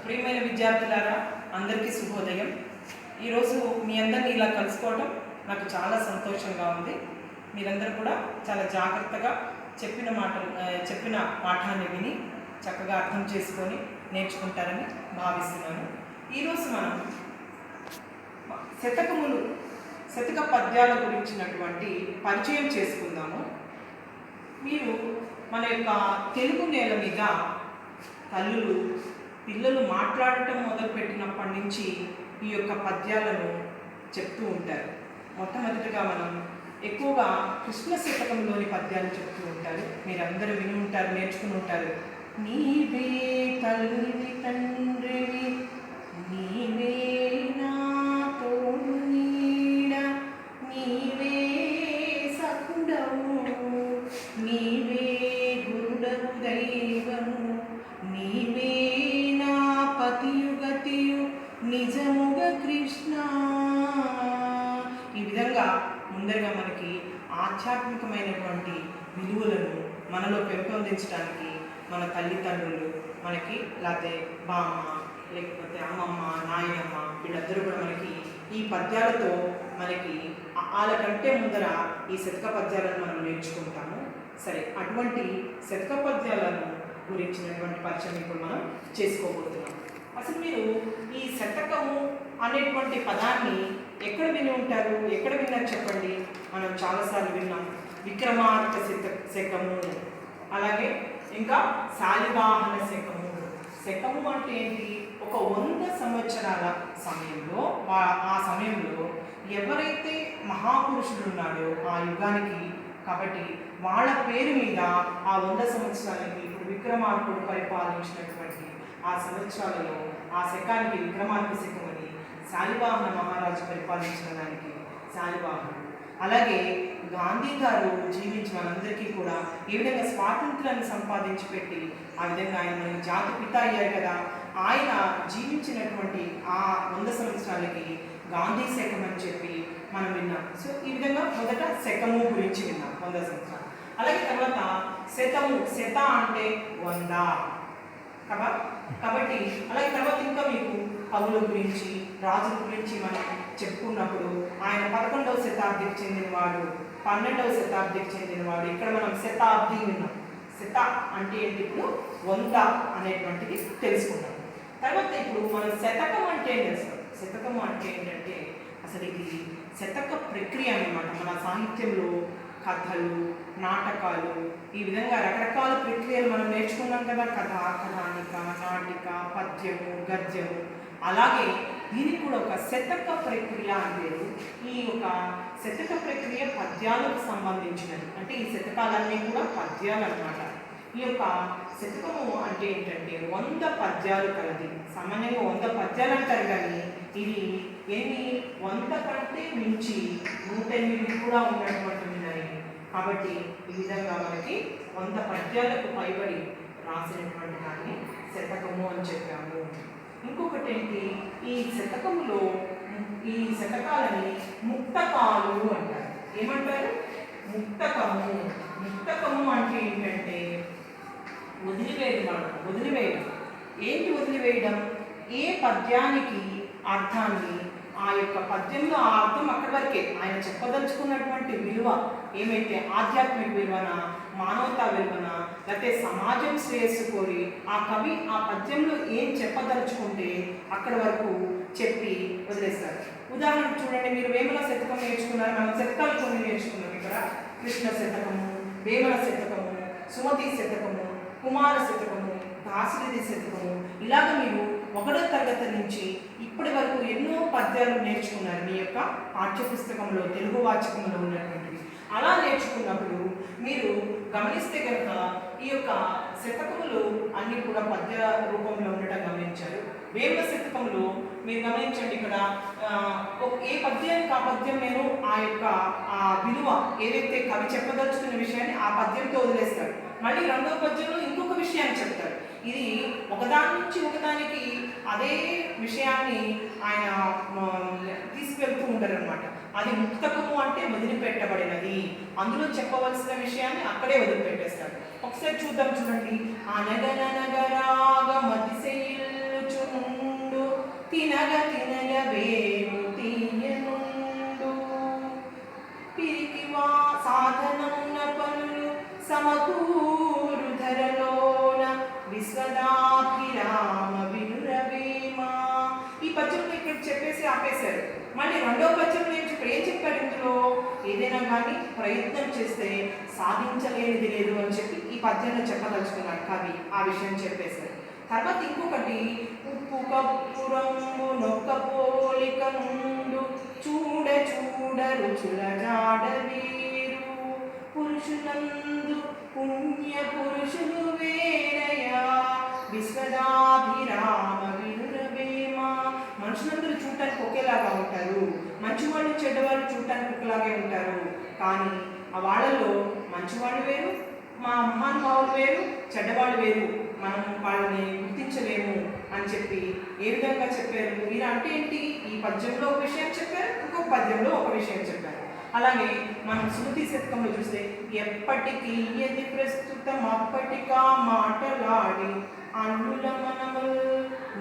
ప్రియమైన విద్యార్థులారా, అందరికీ శుభోదయం. ఈరోజు మీ అందరినీ ఇలా కలుసుకోవడం నాకు చాలా సంతోషంగా ఉంది. మీరందరూ కూడా చాలా జాగ్రత్తగా చెప్పిన పాఠాన్ని విని చక్కగా అర్థం చేసుకొని నేర్చుకుంటారని భావిస్తున్నాను. ఈరోజు మనం శతక పద్యాల గురించినటువంటి పరిచయం చేసుకుందాము. మీరు మన యొక్క తెలుగు నేల మీద తల్లులు పిల్లలు మాట్లాడటం మొదలుపెట్టినప్పటి నుంచి ఈ యొక్క పద్యాలను చెప్తూ ఉంటారు. మొట్టమొదటిగా మనం ఎక్కువగా కృష్ణ శతకంలోని పద్యాలు చెప్తూ ఉంటారు. మీరందరూ విని ఉంటారు, నేర్చుకుని ఉంటారు. నీవే తల్లివి తండ్రివి, నీవే నా తోడు నీడ, నీవే సకుడవు, నీవే గురుడవు దైవము, నీవే నా పతియుగతియు నిజముగ కృష్ణ. ఈ విధంగా ముందరగా మనకి ఆధ్యాత్మికమైనటువంటి విలువలను మనలో పెంపొందించడానికి మన తల్లిదండ్రులు మనకి, లేకపోతే బామ్మ, లేకపోతే అమ్మమ్మ, నాయనమ్మ, వీళ్ళందరూ కూడా మనకి ఈ పద్యాలతో మనకి వాళ్ళకంటే ముందర ఈ శతక పద్యాలను మనం నేర్చుకుంటాము. సరే, అటువంటి శతక పద్యాలను గురించినటువంటి పరిచయం ఇప్పుడు మనం చేసుకోబోతున్నాం. అసలు మీరు ఈ శతకము అనేటువంటి పదాన్ని ఎక్కడ విని ఉంటారు, ఎక్కడ విన్నారు చెప్పండి? మనం చాలాసార్లు విన్నాం. విక్రమార్క శకము, అలాగే ఇంకా శాలివాహన శకము. శకము అంటే ఏంటి? ఒక 100 సంవత్సరాల సమయంలో ఆ సమయంలో ఎవరైతే మహాపురుషులు ఉన్నాడో ఆ యుగానికి, కాబట్టి వాళ్ళ పేరు మీద ఆ 100 సంవత్సరాలకి ఇప్పుడు విక్రమార్కుడు పరిపాలించినటువంటి ఆ సంవత్సరాలలో ఆ శకానికి విక్రమార్క శకమని, శాలివాహన మహారాజు పరిపాలించిన దానికి శాలివాహనుడు. అలాగే గాంధీ గారు జీవించి మనందరికీ కూడా ఏ విధంగా స్వాతంత్రాన్ని సంపాదించి పెట్టి ఆ విధంగా ఆయన మనకి జాతి పిత అయ్యారు కదా, ఆయన జీవించినటువంటి ఆ 100 సంవత్సరాలకి గాంధీ శకం అని చెప్పి మనం విన్నాం. సో ఈ విధంగా మొదట శకము గురించి విన్నాం, 100 సంవత్సరాలు. అలాగే తర్వాత శతము, శత అంటే 100 కదా. కాబట్టి అలాగే తర్వాత ఇంకా మీకు కవుల గురించి, రాజుల గురించి మనం చెప్పుకున్నప్పుడు ఆయన 11వ శతాబ్దికి చెందినవాడు, 12వ శతాబ్దికి చెందినవాడు. ఇక్కడ మనం శతాబ్ది విన్నాం. శత అంటే ఏంటి? ఇప్పుడు 100 అనేటువంటిది తెలుసుకున్నాం. తర్వాత ఇప్పుడు మనం శతకం అంటే ఏం తెలుస్తాం? శతకం అంటే ఏంటంటే అసలు ఇది శతక ప్రక్రియ అన్నమాట. మన సాహిత్యంలో కథలు, నాటకాలు, ఈ విధంగా రకరకాల ప్రక్రియలు మనం నేర్చుకున్నాం కదా. కథ, కథానిక, నాటిక, పద్యము, గద్యము. అలాగే దీనికి కూడా ఒక శతక ప్రక్రియ అంటే ఈ యొక్క శతక ప్రక్రియ పద్యాలకు సంబంధించినది. అంటే ఈ శతకాలన్నీ కూడా పద్యాలు అన్నమాట. ఈ యొక్క శతకము అంటే ఏంటంటే 100 పద్యాలు కలది. సామాన్యంగా 100 పద్యాలు అంటారు, కానీ ఇది 100 కంటే మించి 108 కూడా ఉన్నటువంటివి. కాబట్టి ఈ విధంగా మనకి 100 పద్యాలకు పైబడి రాసినటువంటి దాన్ని శతకము అని చెప్పాము. ఇంకొకటి ఏంటి? ఈ శతకములో ఈ శతకాలని ముక్తకాలు అంటారు. ఏమంటారు? ముక్తకము. ముక్తకము అంటే ఏంటంటే వదిలివేయడం. ఏంటి వదిలివేయడం? ఏ పద్యానికి అర్థాన్ని ఆ యొక్క పద్యంలో ఆ అర్థం అక్కడి వరకే, ఆయన చెప్పదలుచుకున్నటువంటి విలువ ఏమైతే ఆధ్యాత్మిక విలువన, మానవతా విలువన, లేకపోతే సమాజం శ్రేయస్సు కోరి ఆ కవి ఆ పద్యంలో ఏం చెప్పదలుచుకుంటే అక్కడి వరకు చెప్పి వదిలేస్తారు. ఉదాహరణ చూడండి, మీరు వేమన శతకం నేర్చుకున్నారు. మనం శతకాలు కొన్ని నేర్చుకున్నాం ఇక్కడ. కృష్ణ శతకము, వేమన శతకము, సుమతి శతకము, కుమార శతకము, దాశరథి శతకము. ఇలాగ మీరు 1వ తరగతి నుంచి ఇప్పటి వరకు ఎన్నో పద్యాలు నేర్చుకున్నారు మీ యొక్క పాఠ్యపుస్తకంలో, తెలుగు వాచకంలో ఉన్నటువంటివి. అలా నేర్చుకున్నప్పుడు మీరు గమనిస్తే కనుక ఈ యొక్క శతకములు అన్నీ కూడా పద్య రూపంలో ఉండటం గమనించారు. వేమన శతకంలో మీరు గమనించండి, ఇక్కడ ఏ పద్యానికి ఆ పద్యం నేను ఆ యొక్క ఆ విలువ ఏదైతే కవి చెప్పదలుచుకున్న విషయాన్ని ఆ పద్యంతో వదిలేస్తాడు. మళ్ళీ 2వ పద్యంలో ఇంకొక విషయాన్ని చెప్తాడు. ఇది ఒకదాని నుంచి ఒకదానికి అదే విషయాన్ని ఆయన తీసుకెళ్తూ ఉంటారు అనమాట. అది ముక్తకము అంటే వదిలిపెట్టబడినది. అందులో చెప్పవలసిన విషయాన్ని అక్కడే వదిలిపెట్టేస్తాడు. ఒకసారి చూద్దాం, చూడండి. అనగనగరాగ మతిశైలుచును మళ్ళీ రెండవ పద్యంలో ఏం చెప్పాడు ఇందులో, ఏదైనా కానీ ప్రయత్నం చేస్తే సాధించలేనిది లేదు అని చెప్పి ఈ పద్యంలో చెప్పదలుచుకున్నాడు కవి. ఆ విషయం చెప్పేశారు. తర్వాత ఇంకొకటి, ఉప్పు కప్పురము నొక్క పోలిక నుండు చూడ చూడ రుచుల జాడవీరు పురుషులందు పుణ్య పురుషులు వేరయా విశ్వదాభిరామ వినురవేమ. మనుషులందరూ చూడటానికి ఒకేలాగా ఉంటారు, మంచివాళ్ళు చెడ్డవాళ్ళు చూడటానికి ఒకలాగే ఉంటారు. కానీ ఆ వాళ్ళలో మంచివాళ్ళు వేరు, మా మహానుభావులు వేరు, చెడ్డవాళ్ళు వేరు, మనం వాళ్ళని గుర్తించలేము అని చెప్పి ఏ విధంగా చెప్పారు. మీరు అంటే ఏంటి, ఈ పద్యంలో ఒక విషయం చెప్పారు, ఇంకొక పద్యంలో ఒక విషయం చెప్పారు. అలాగే మనం శృతి శతకంలో చూస్తే, ఎప్పటికీ ఎది ప్రస్తుతం అప్పటికా మాటలాడి అన్నుల మనములు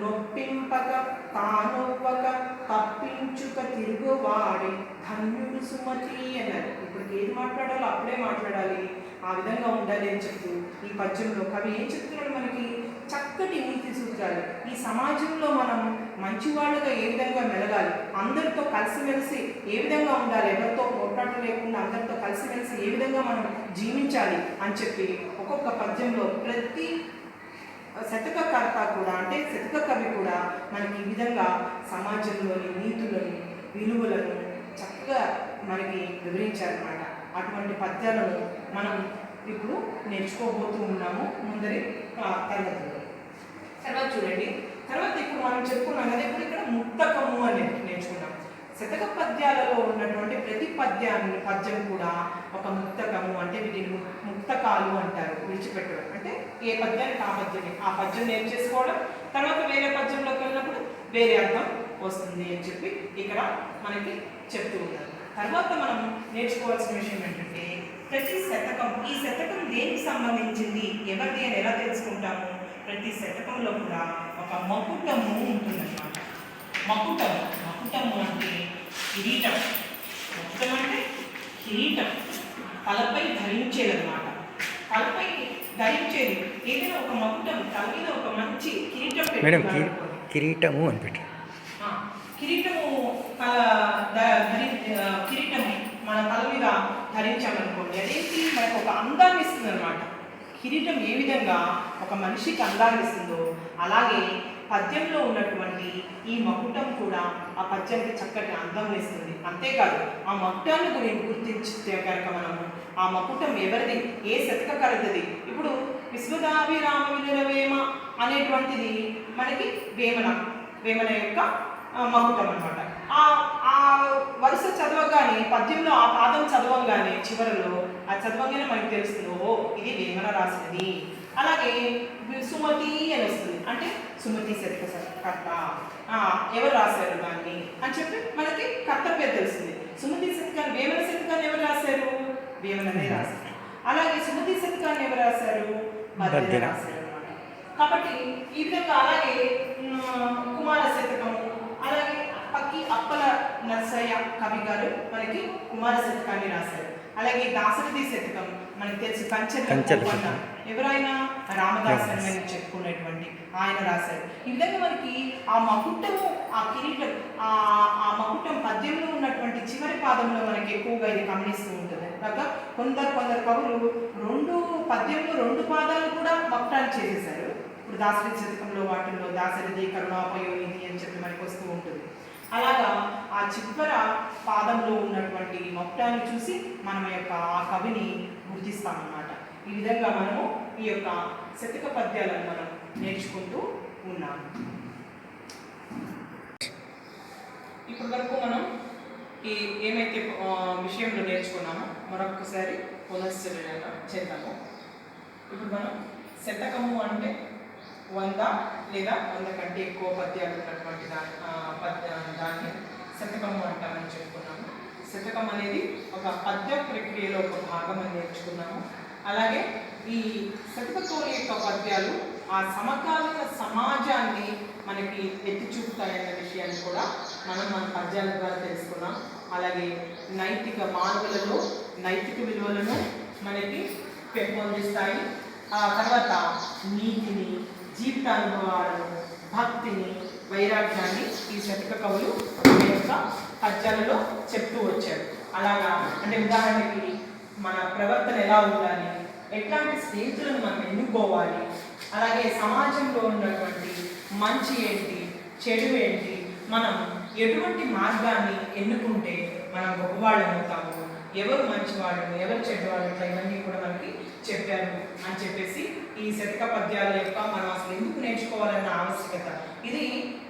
నొప్పింపక తానొవ్వక తప్పించుక తిరుగువాడి ధన్యుడు సుమతి అన్నారు. ఇప్పుడు ఏది మాట్లాడాలో అప్పుడే మాట్లాడాలి, ఆ విధంగా ఉండాలి అని చెప్తూ ఈ పద్యంలో కవి ఏం చెప్తున్నాడు మనకి, చక్కటి నీతి సూత్రాలు. ఈ సమాజంలో మనం మంచివాళ్ళుగా ఏ విధంగా మెలగాలి, అందరితో కలిసిమెలిసి ఏ విధంగా ఉండాలి, ఎవరితో పోట్లాట లేకుండా అందరితో కలిసిమెలిసి ఏ విధంగా మనం జీవించాలి అని చెప్పి ఒక్కొక్క పద్యంలో ప్రతి శతకకర్త కూడా అంటే శతక కవి కూడా మనకి ఈ విధంగా సమాజంలోని నీతులను విలువలను చక్కగా మనకి వివరించారన్నమాట. అటువంటి పద్యాలను మనం ఇప్పుడు నేర్చుకోబోతూ ఉన్నాము ముందరి తరగతిలో. తర్వాత చూడండి, తర్వాత ఇప్పుడు మనం చెప్పుకున్నాం కదా, ఇప్పుడు ఇక్కడ ముక్తకము అని నేర్చుకున్నాం. శతక పద్యాలలో ఉన్నటువంటి ప్రతి పద్యం కూడా ఒక ముక్తకము, అంటే వీటిని ముక్తకాలు అంటారు. విడిచిపెట్టడం అంటే ఏ పద్యానికి ఆ పద్యం నేర్చేసుకోవడం, తర్వాత వేరే పద్యంలోకి వెళ్ళినప్పుడు వేరే అర్థం వస్తుంది అని చెప్పి ఇక్కడ మనకి చెప్తూ ఉన్నారు. తర్వాత మనం నేర్చుకోవాల్సిన విషయం ఏంటంటే, ప్రతి శతకం, ఈ శతకం దేనికి సంబంధించింది, ఎవరిది అని ఎలా తెలుసుకుంటాము. ప్రతి శతకంలో కూడా ఒక మకుటము ఉంటుందన్నమాట. మకుటము అంటే కిరీటం. మకుటం అంటే కిరీటం, తలపై ధరించేదన్నమాట. తలపై ధరించేది ఏదైనా ఒక మకుటం, తల మీద ఒక మంచి కిరీటం కిరీటము అని పెట్టి కిరీటము కిరీటము మన తల మీద ధరించామనుకోండి, అదేంటి మనకు ఒక అందాన్ని ఇస్తుంది అనమాట. కిరీటం ఏ విధంగా ఒక మనిషికి అందాన్ని ఇస్తుందో అలాగే పద్యంలో ఉన్నటువంటి ఈ మకుటం కూడా ఆ పద్యానికి చక్కటి అందం ఇస్తుంది. అంతేకాదు ఆ మకుటాన్ని గుర్తించితే కనుక మనము ఆ మకుటం ఎవరిది, ఏ శతకకర్తది. ఇప్పుడు విశ్వదాభిరామ వినురవేమ అనేటువంటిది మనకి వేమన యొక్క మకుటం అనమాట. ఆ వరుస చదవగానే పద్యంలో ఆ పాదం చదవంగానే చివరిలో ఆ చదవంగానే మనకి తెలుస్తుంది, ఓహో ఇది వేమన రాసినది. అలాగే సుమతి అని వస్తుంది, అంటే సుమతి శతకకర్త, ఎవరు రాశారు దాన్ని అని చెప్పి మనకి కర్త పేరు తెలుస్తుంది. సుమతి శతకాన్ని, వేమన శతకాన్ని ఎవరు రాశారు, వేమననే రాశారు. అలాగే సుమతి శతకాన్ని ఎవరు రాశారు, బద్దెన రాశారు అనమాట. కాబట్టి ఈ విధంగా అలాగే కుమార శతకము, అలాగే అప్పల నర్సయ్య కవి గారు మనకి కుమార శతకాన్ని రాశారు. అలాగే దాశరథి శతకం మనకి తెలుసు, కంచెల ఎవరైనా రామదాసన్ అని చెప్పుకునేటువంటి ఆయన రాశారు. ఈ విధంగా మనకి ఆ మకుటము, ఆ కిరీటం, ఆ మకుటం పద్యంలో ఉన్నటువంటి చివరి పాదంలో మనకి ఎక్కువగా ఇది గమనిస్తూ ఉంటుంది. కాక కొందరు కవులు పద్యంలో 2 పాదాలు కూడా మకుటాన్ని చేసేశారు. ఇప్పుడు దాశరథి శతకంలో వాటిల్లో దాశరథి కరుణాపయోనిధి అని చెప్పి మనకి వస్తూ ఉంటుంది. అలాగా ఆ చివర పాదంలో ఉన్నటువంటి మకుటాన్ని చూసి మనం యొక్క ఆ కవిని గుర్తిస్తామన్నమాట. ఈ విధంగా మనము ఈ యొక్క శతక పద్యాలను మనం నేర్చుకుంటూ ఉన్నాము. ఇప్పటి వరకు మనం ఏమైతే విషయంలో నేర్చుకున్నామో మరొకసారి పునశ్చరణ చేద్దాము. ఇప్పుడు మనం శతకము అంటే 100 లేదా 100 కంటే ఎక్కువ పద్యాలు ఉన్నటువంటి దాన్ని శతకము అంటామని చెప్పుకున్నాము. శతకం అనేది ఒక పద్య ప్రక్రియలో ఒక భాగం అని నేర్చుకున్నాము. అలాగే ఈ శతకం యొక్క పద్యాలు ఆ సమకాలీన సమాజాన్ని మనకి ఎత్తి చూపుతాయన్న విషయాన్ని కూడా మన పద్యాల ద్వారా తెలుసుకున్నాం. అలాగే మానవులలో నైతిక విలువలను మనకి పెంపొందిస్తాయి. ఆ తర్వాత నీతిని, జీవితానుభవాలను, భక్తిని, వైరాగ్యాన్ని ఈ శతక కవులు తమ యొక్క పద్యాలలో చెప్తూ వచ్చారు. అలాగా అంటే ఉదాహరణకి మన ప్రవర్తన ఎలా ఉండాలి, ఎట్లాంటి స్నేహితులను మనం ఎన్నుకోవాలి, అలాగే సమాజంలో ఉన్నటువంటి మంచి ఏంటి, చెడు ఏంటి, మనం ఎటువంటి మార్గాన్ని ఎన్నుకుంటే మనం గొప్పవాళ్ళం అవుతాము, ఎవరు మంచివాళ్ళు ఎవరు చెడ్డవాళ్ళు, ఇవన్నీ కూడా మనకి చెప్పారు అని చెప్పేసి ఈ శతక పద్యాల యొక్క మనం అసలు ఎందుకు నేర్చుకోవాలన్న ఆవశ్యకత, ఇది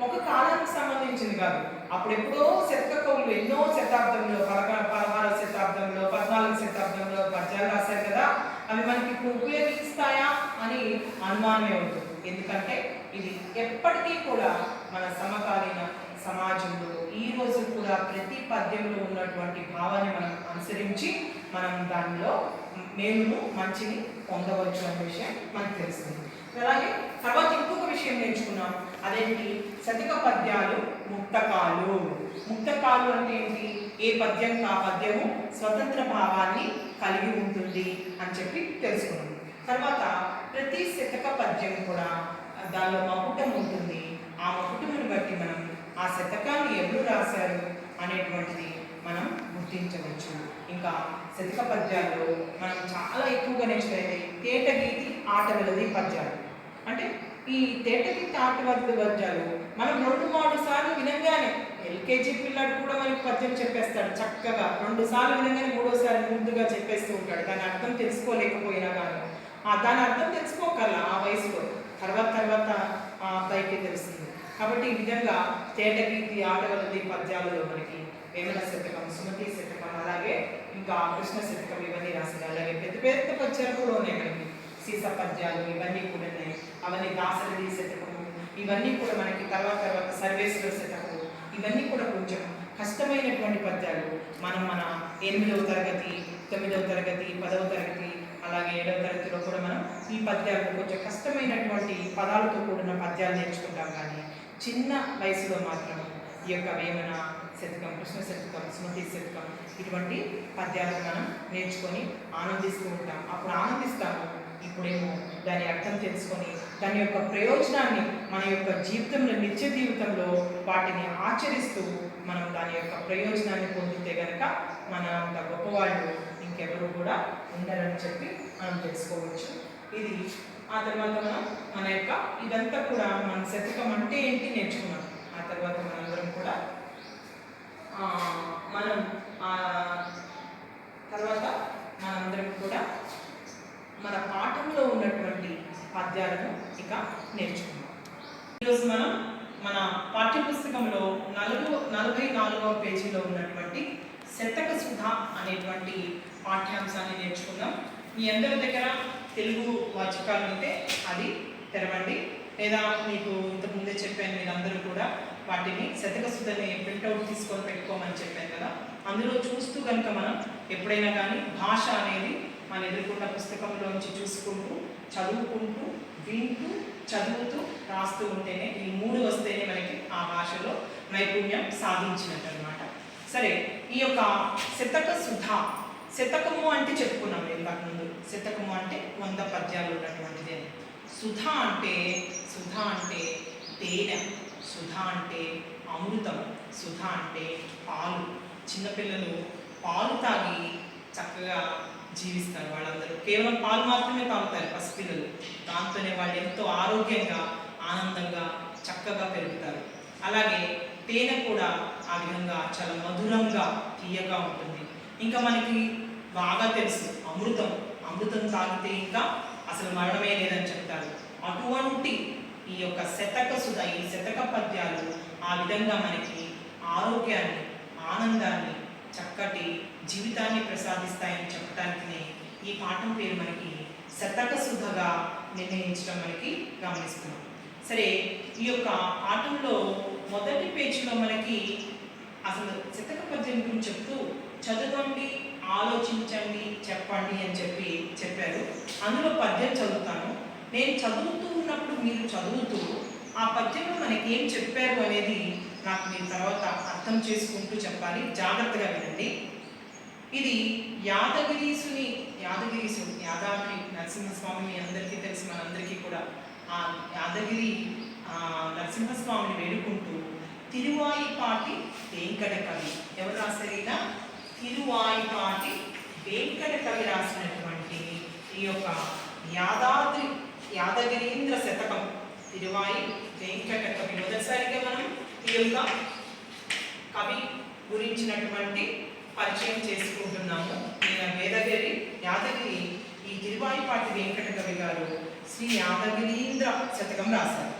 ఒక కాలానికి సంబంధించింది కాదు. అప్పుడెప్పుడో శతక కవులు ఎన్నో శతాబ్దంలో 16వ శతాబ్దంలో 14వ శతాబ్దంలో పద్యాలు రాశారు కదా, అవి మనకి ఇప్పుడు ఉపయోగిస్తాయా అని అనుమానమే ఉంటుంది. ఎందుకంటే ఇది ఎప్పటికీ కూడా మన సమకాలీన సమాజంలో ఈ రోజు కూడా ప్రతి పద్యంలో ఉన్నటువంటి భావాన్ని మనం అనుసరించి మనం దానిలో మేలును మంచిని పొందవచ్చు అనే విషయం మనకు తెలుస్తుంది. అలాగే తర్వాత ఇంకొక విషయం నేర్చుకున్నాం, అదేంటి, శతక పద్యాలు ముక్తకాలు. ముక్తకాలు అంటే ఏంటి, ఏ పద్యం ఆ పద్యము స్వతంత్ర భావాన్ని కలిగి ఉంటుంది అని చెప్పి తెలుసుకున్నాం. తర్వాత ప్రతి శతక పద్యం కూడా దానిలో మకుటం ఉంటుంది. ఆ మకుటమును బట్టి మనం ఆ శతకాన్ని ఎవరు రాశారు అనేటువంటిది మనం గుర్తించవచ్చు. ఇంకా శతక పద్యాల్లో మనం చాలా ఎక్కువగా నేర్చుకునేది తేటగీతి ఆటవెలది పద్యాలు. అంటే ఈ తేటగీతి ఆటవెలది పద్యాలు మనం 2-3 సార్లు వినగానే, ఎల్కేజీ పిల్లాడు కూడా మనకి పద్యం చెప్పేస్తాడు చక్కగా, 2 సార్లు వినగానే 3వసారి ముందుగా చెప్పేస్తూ ఉంటాడు. దాని అర్థం తెలుసుకోలేకపోయినా కానీ దాని అర్థం తెలుసుకోగల ఆ వయసులో, తర్వాత ఆ అబ్బాయికి తెలుస్తుంది. కాబట్టి ఈ విధంగా తేటగీతి ఆటవెలది పద్యాలలో మనకి వేమన శతకం, సుమతి శతకం, అలాగే ఇంకా కృష్ణ శతకం ఇవన్నీ రాశారు. అలాగే పెద్ద పద్యాలు కూడా ఉన్నాయి మనకి, సీస పద్యాలు ఇవన్నీ కూడా ఉన్నాయి. అవన్నీ దాశరథి శతకము ఇవన్నీ కూడా మనకి తర్వాత సర్వేశ్వర శతకము ఇవన్నీ కూడా కొంచెం కష్టమైనటువంటి పద్యాలు. మన 8వ తరగతి 9వ తరగతి 10వ తరగతి అలాగే 7వ తరగతిలో కూడా మనం ఈ పద్యాలు కొంచెం కష్టమైనటువంటి పదాలతో కూడిన పద్యాలు నేర్చుకుంటాం. కానీ చిన్న వయసులో మాత్రం ఈ యొక్క వేమన శతకం, కృష్ణ శతకం, సుమతి శతకం ఇటువంటి పద్యాలను మనం నేర్చుకొని ఆనందిస్తూ ఉంటాం. అప్పుడు ఆనందిస్తాము, ఇప్పుడేమో దాని అర్థం తెలుసుకొని దాని యొక్క ప్రయోజనాన్ని మన యొక్క జీవితంలో, నిత్య జీవితంలో వాటిని ఆచరిస్తూ మనం దాని యొక్క ప్రయోజనాన్ని పొందితే కనుక మన అంత గొప్పవాళ్ళు ఇంకెవరు కూడా ఉండరని చెప్పి మనం తెలుసుకోవచ్చు. ఇది ఆ తర్వాత మనం మన యొక్క ఇదంతా కూడా మన శతకం అంటే ఏంటి నేర్చుకున్నాం. ఆ తర్వాత మనందరం కూడా మనందరం కూడా మన పాఠంలో ఉన్నటువంటి పద్యాలను ఇక నేర్చుకున్నాం. ఈరోజు మనం మన పాఠ్యపుస్తకంలో 44వ పేజీలో ఉన్నటువంటి శతక సుధ అనేటువంటి పాఠ్యాంశాన్ని నేర్చుకుందాం. మీ అందరి దగ్గర తెలుగు వాచకాలు ఉంటే అది తెరవండి, లేదా మీకు ఇంతకుముందే చెప్పాను మీరందరూ కూడా వాటిని శతక సుధని ప్రింట్అవుట్ తీసుకొని పెట్టుకోమని చెప్పాను కదా, అందులో చూస్తూ కనుక మనం ఎప్పుడైనా కానీ భాష అనేది మన ఎదుర్కొన్న పుస్తకంలోంచి చూసుకుంటూ, చదువుకుంటూ, వింటూ, చదువుతూ, రాస్తూ ఉంటేనే ఈ 3 వస్తేనే మనకి ఆ భాషలో నైపుణ్యం సాధించినట్టు అనమాట. సరే, ఈ యొక్క శతక సుధ, శతకము అంటే చెప్పుకున్నాం ఇంతకుముందు, శతకము అంటే 100 పద్యాలు ఉన్నటువంటిది. సుధ అంటే తేనె, సుధ అంటే అమృతం, సుధ అంటే పాలు. చిన్నపిల్లలు పాలు తాగి చక్కగా జీవిస్తారు. వాళ్ళందరూ కేవలం పాలు మాత్రమే తాగుతారు పసిపిల్లలు. దాంతోనే వాళ్ళు ఎంతో ఆరోగ్యంగా, ఆనందంగా, చక్కగా పెరుగుతారు. అలాగే తేనె కూడా ఆ విధంగా చాలా మధురంగా, తీయగా ఉంటుంది. ఇంకా మనకి బాగా తెలుసు అమృతం తాగితే ఇంకా అసలు మరణమే లేదని చెప్తారు. అటువంటి ఈ యొక్క శతక సుధ, ఈ శతక పద్యాలు ఆ విధంగా మనకి ఆరోగ్యాన్ని, ఆనందాన్ని, చక్కటి జీవితాన్ని ప్రసాదిస్తాయని చెప్పడానికినే ఈ పాఠం పేరు మనకి శతక సుధగా నిర్ణయించడం మనకి గమనిస్తున్నాం. సరే, ఈ యొక్క పాఠంలో మొదటి పేజీలో మనకి అసలు శతక పద్యం గురించి చెప్తూ చదవండి, ఆలోచించండి, చెప్పండి అని చెప్పారు. అందులో పద్యం చదువుతాను. నేను చదువుతూ ఉన్నప్పుడు మీరు చదువుతూ ఆ పద్యంలో మనకి ఏం చెప్పారు అనేది నాకు మీరు తర్వాత అర్థం చేసుకుంటూ చెప్పాలి. జాగ్రత్తగా వినండి. ఇది యాదగిరి నరసింహస్వామి మీ అందరికీ తెలుసు, మనందరికీ కూడా. ఆ యాదగిరి నరసింహస్వామిని వేడుకుంటూ తిరువాయిపాటి వెంకట కవి, ఎవరు రాశారైనా? తిరువాయిపాటి వెంకట కవి రాసినటువంటి ఈ యొక్క యాదగిరీంద్ర శతకం, తిరువాయి వెంకట కవి. మొదటిసారిగా మనం ఈ యొక్క కవి గురించినటువంటి పరిచయం చేసుకుంటున్నాము. ఈయన యాదగిరి ఈ తిరువాయిపాటి వెంకట కవి గారు శ్రీ యాదగిరీంద్ర శతకం రాశారు.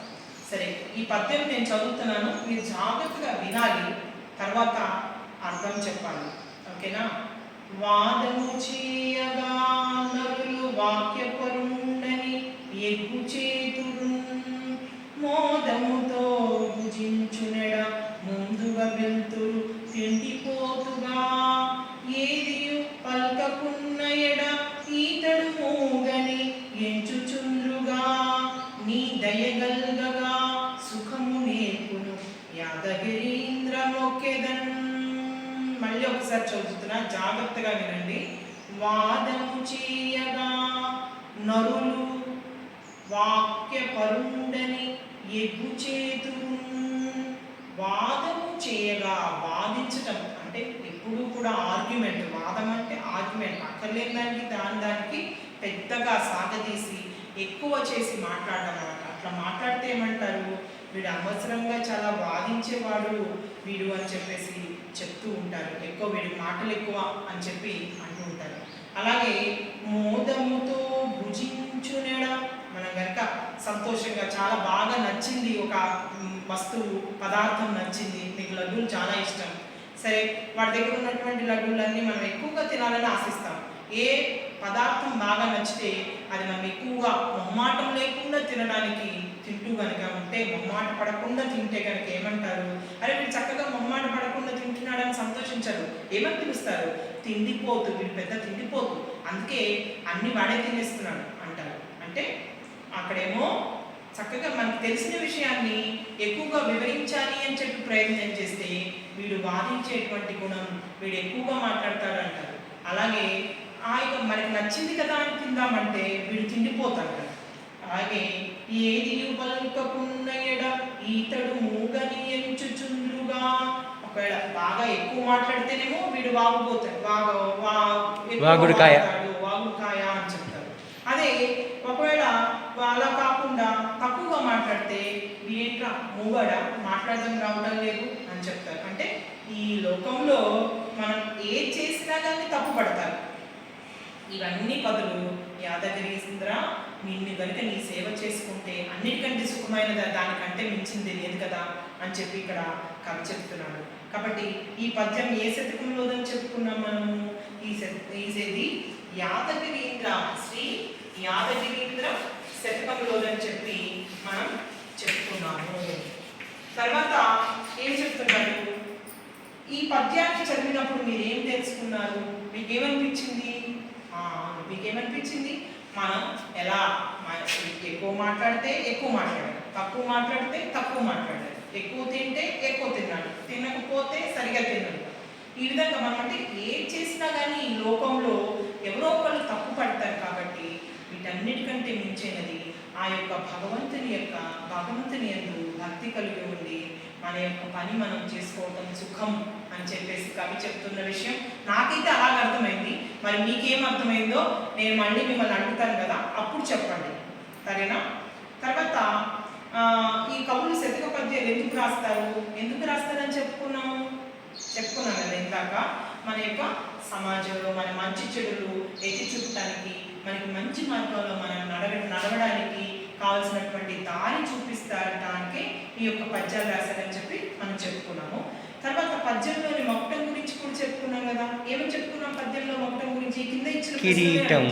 సరే, ఈ పద్యం నేను చదువుతున్నాను, మీరు జాగ్రత్తగా వినాలి, తర్వాత అర్థం చెప్పాలి. ఓకేనా? వాదము చేయగా నరులు వాక్యపరుండని ఎగ్గు చేతురు, మోదముతో భుజించునెడ ముందుగా వెళ్తురు తిండిపోతుగా, ఏదియు పల్కకున్న ఎడ ఈతడు మూగని ఎంచుచుండ్రుగా, నీ దయగల్గగా సుఖము నేర్పును యాదగిరీంద్ర మొక్కెదన్. మళ్ళీ ఒకసారి చదువుతున్నా, జాగ్రత్తగా వినండి. వాదము చేయగా నరులు వాక్య పరుండని ఎగ్గు చేతురు. వాదము చేయగా, వాదించటం అంటే ఎప్పుడు కూడా ఆర్గ్యుమెంట్. వాదం అంటే ఆర్గ్యుమెంట్, అక్కర్లేని దానికి దానికి పెద్దగా సాగదీసి ఎక్కువ చేసి మాట్లాడడం అన్నమాట. అట్లా మాట్లాడితే ఏమంటారు? వీడు అనవసరంగా చాలా వాదించేవాడు వీడు అని చెప్పేసి చెప్తూ ఉంటారు. వీడి మాటలు ఎక్కువ అని చెప్పి అంటూ ఉంటారు. అలాగే మోదముతో భుజించునెడ, మనం కనుక సంతోషంగా చాలా బాగా నచ్చింది, ఒక వస్తువు పదార్థం నచ్చింది, మీకు లడ్డూలు చాలా ఇష్టం. సరే, వాడి దగ్గర ఉన్నటువంటి లడ్డూలన్నీ మనం ఎక్కువగా తినాలని ఆశిస్తాం. ఏ పదార్థం బాగా నచ్చితే అది మనం ఎక్కువగా మొహమాటం లేకుండా తినడానికి తింటూ కనుక ఉంటే, మొహమాట పడకుండా తింటే కనుక ఏమంటారు? అరే వీడు చక్కగా మొహమాట పడకుండా తింటున్నాడని సంతోషించరు. ఏమని పిలుస్తారు? తిండిపోతు, వీడు పెద్ద తిండిపోతు, అందుకే అన్ని వాడే తినేస్తున్నాడు అంటారు. అంటే అక్కడేమో చక్కగా మనకు తెలిసిన విషయాన్ని ఎక్కువగా వివరించాలి అని చెప్పి ప్రయత్నం చేస్తే వీడు వాదించేటువంటి గుణం, వీడు ఎక్కువగా మాట్లాడతాడు అంటారు. అలాగే మనకి నచ్చింది కదా అని తిందామంటే వీడు తిండిపోతాడు. అలాగే ఏది పలుకకున్న ఎడ ఈతడు మూగని ఎంచుచుండ్రుగా, ఒకవేళ బాగా ఎక్కువ మాట్లాడితేనేమో వీడు వాగుపోతాడు, వాగుడుకాయ అని చెప్తారు. అదే ఒకవేళ అలా కాకుండా తక్కువగా మాట్లాడితే వీడేంట్రా మూగడా, మాట్లాడడం రావడం లేదు అని చెప్తారు. అంటే ఈ లోకంలో మనం ఏది చేసినా కానీ తప్పు పడతారు. ఇవన్నీ పదులు యాదగిరీంద్ర, నిన్ను కనుక నీ సేవ చేసుకుంటే అన్నిటికంటే సుఖమైనది, దానికంటే మించింది లేదు కదా అని చెప్పి ఇక్కడ కవి చెప్తున్నాడు. కాబట్టి ఈ పద్యం ఏ శతకంలోదని చెప్పుకున్నాం మనము? ఇది యాదగిరీంద్ర, శ్రీ యాదగిరీంద్ర శతకంలోదని చెప్పి మనం చెప్పుకున్నాము. తర్వాత ఏం చెప్తున్నాడు? ఈ పద్యాన్ని చదివినప్పుడు మీరు ఏం తెలుసుకున్నారు? మీకేమనిపించింది? మనం ఎలా ఎక్కువ మాట్లాడితే ఎక్కువ మాట్లాడాలి, తక్కువ మాట్లాడితే తక్కువ మాట్లాడాలి, ఎక్కువ తింటే ఎక్కువ తిన్నాడు, తినకపోతే సరిగా తిన్నాడు. ఈ విధంగా మనం అంటే ఏం చేసినా కానీ ఈ లోకంలో ఎవరో ఒకళ్ళు తప్పు పడతారు. కాబట్టి వీటన్నిటికంటే మించినది ఆ యొక్క భగవంతుని యందు భక్తి కలిగి ఉండి మన యొక్క పని మనం చేసుకోవటం సుఖం అని చెప్పేసి కవి చెప్తున్న విషయం నాకైతే అలాగ అర్థమైంది. మరి మీకేం అర్థమైందో నేను మళ్ళీ మిమ్మల్ని అడుగుతాను కదా, అప్పుడు చెప్పండి, సరేనా? తర్వాత ఈ కవులు శతక పద్యాలు ఎందుకు రాస్తారని చెప్పుకున్నాను కదా ఇందాక. మన యొక్క సమాజంలో మన మంచి చెడులు ఎత్తి చూపడానికి, మనకి మంచి మార్గంలో మనం నడవడానికి కావాల్సినటువంటి దారి చూపిస్తారటానికి ఈ యొక్క పద్యాలు రాశారని చెప్పి మనం చెప్పుకున్నాము. తర్వాత పద్యంలోని మొక్కటం గురించి కూడా చెప్పుకున్నాం కదా. ఏమని చెప్పుకున్నాం పద్యంలో మొక్కటం గురించి? కింద ఇచ్చిన కిరీటం.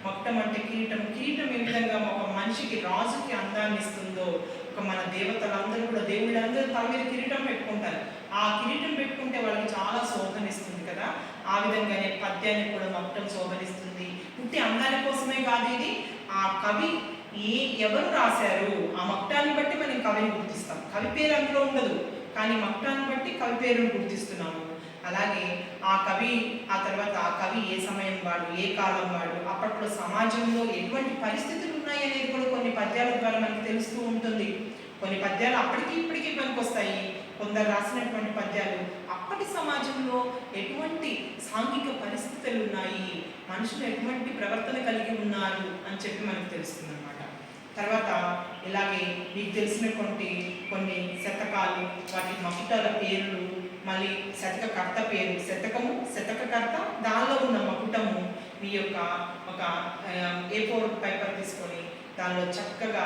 మొక్కటం అంటే కిరీటం. కిరీటం ఏ విధంగా ఒక మనిషికి, రాజుకి అందాన్ని ఇస్తుందో, ఒక మన దేవతలందరూ కూడా, దేవుళ్ళందరూ తల మీద కిరీటం పెట్టుకుంటారు. ఆ కిరీటం పెట్టుకుంటే వాళ్ళకి చాలా శోభనిస్తుంది కదా. ఆ విధంగానే పద్యాన్ని కూడా మొక్కటం శోభనిస్తుంది. పుట్టి అందాని కోసమే కాదు, ఇది ఆ కవి ఎవరు రాశారు ఆ మక్టాన్ని బట్టి మనం కవిని గుర్తిస్తాం. కవి పేరు అందులో ఉండదు, కానీ మక్టాన్ని బట్టి కవి పేరును గుర్తిస్తున్నాము. అలాగే ఆ తర్వాత ఆ కవి ఏ సమయం వాడు, ఏ కాలం వాడు, అప్పట్లో సమాజంలో ఎటువంటి పరిస్థితులు ఉన్నాయి అనేది కూడా కొన్ని పద్యాల ద్వారా మనకు తెలుస్తూ ఉంటుంది. కొన్ని పద్యాలు అప్పటికి ఇప్పటికీ పనికొస్తాయి. కొందరు రాసినటువంటి పద్యాలు అప్పటి సమాజంలో ఎటువంటి సాంఘిక పరిస్థితులు ఉన్నాయి, మనుషులు ఎటువంటి ప్రవర్తన కలిగి ఉన్నారు అని చెప్పి మనకు తెలుస్తుంది అనమాట. తర్వాత ఇలాగే మీకు తెలిసినటువంటి కొన్ని శతకాలు, వాటి మకుటాల పేర్లు, మళ్ళీ శతకకర్త పేరు, శతకము శతకకర్త, దానిలో ఉన్న మకుటము, మీ యొక్క ఒక A4 పేపర్ తీసుకొని దానిలో చక్కగా